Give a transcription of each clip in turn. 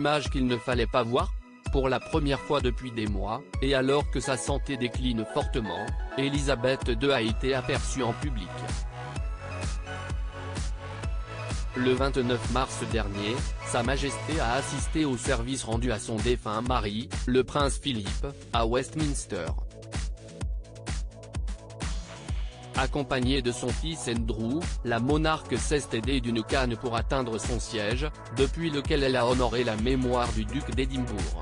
image qu'il ne fallait pas voir. Pour la première fois depuis des mois, et alors que sa santé décline fortement, Elisabeth II a été aperçue en public. Le 29 mars dernier, Sa Majesté a assisté au service rendu à son défunt mari, le prince Philippe, à Westminster. Accompagnée de son fils Andrew, la monarque s'est aidée d'une canne pour atteindre son siège, depuis lequel elle a honoré la mémoire du duc d'Édimbourg.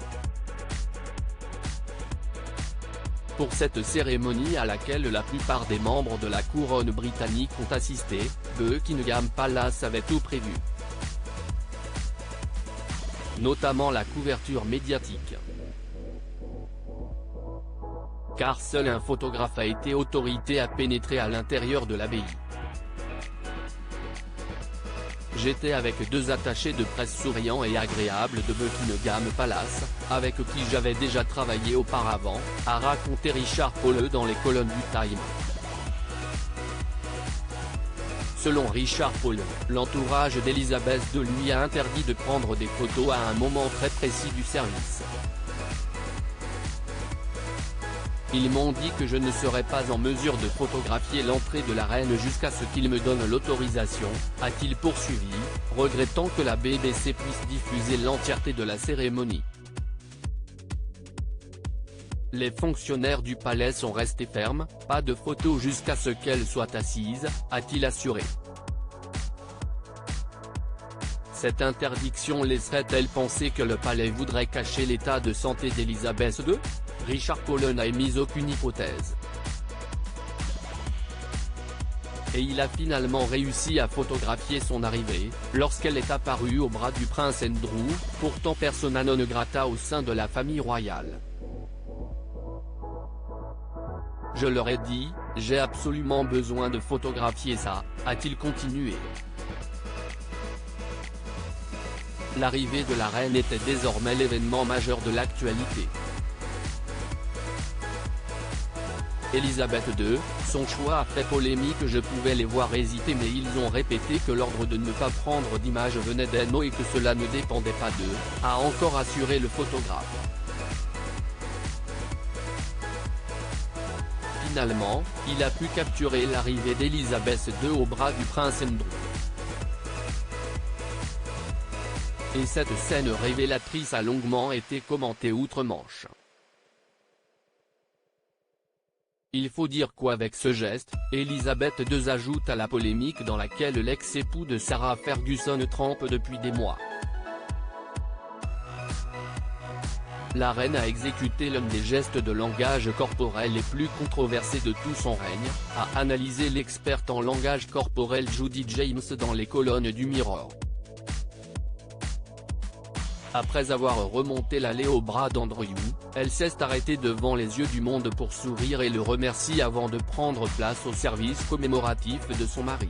Pour cette cérémonie à laquelle la plupart des membres de la couronne britannique ont assisté, Buckingham Palace avait tout prévu. Notamment la couverture médiatique. Car seul un photographe a été autorisé à pénétrer à l'intérieur de l'abbaye. J'étais avec deux attachés de presse souriants et agréables de Buckingham Palace, avec qui j'avais déjà travaillé auparavant, a raconté Richard Paulle dans les colonnes du Time. Selon Richard Paulle, l'entourage d'Elisabeth II lui a interdit de prendre des photos à un moment très précis du service. Ils m'ont dit que je ne serais pas en mesure de photographier l'entrée de la reine jusqu'à ce qu'ils me donnent l'autorisation, a-t-il poursuivi, regrettant que la BBC puisse diffuser l'entièreté de la cérémonie. Les fonctionnaires du palais sont restés fermes, pas de photos jusqu'à ce qu'elle soit assise, a-t-il assuré. Cette interdiction laisserait-elle penser que le palais voudrait cacher l'état de santé d'Elisabeth II ? Richard Paulle n'a émis aucune hypothèse. Et il a finalement réussi à photographier son arrivée, lorsqu'elle est apparue au bras du prince Andrew, pourtant persona non grata au sein de la famille royale. Je leur ai dit, j'ai absolument besoin de photographier ça, a-t-il continué. L'arrivée de la reine était désormais l'événement majeur de l'actualité. Elisabeth II, son choix a fait polémique. Je pouvais les voir hésiter, mais ils ont répété que l'ordre de ne pas prendre d'images venait d'en haut et que cela ne dépendait pas d'eux, a encore assuré le photographe. Finalement, il a pu capturer l'arrivée d'Elisabeth II au bras du prince Andrew. Et cette scène révélatrice a longuement été commentée outre-Manche. Il faut dire qu'avec ce geste, Elisabeth II ajoute à la polémique dans laquelle l'ex-époux de Sarah Ferguson trempe depuis des mois. La reine a exécuté l'un des gestes de langage corporel les plus controversés de tout son règne, a analysé l'experte en langage corporel Judy James dans les colonnes du Mirror. Après avoir remonté l'allée au bras d'Andrew, elle s'est arrêtée devant les yeux du monde pour sourire et le remercie avant de prendre place au service commémoratif de son mari.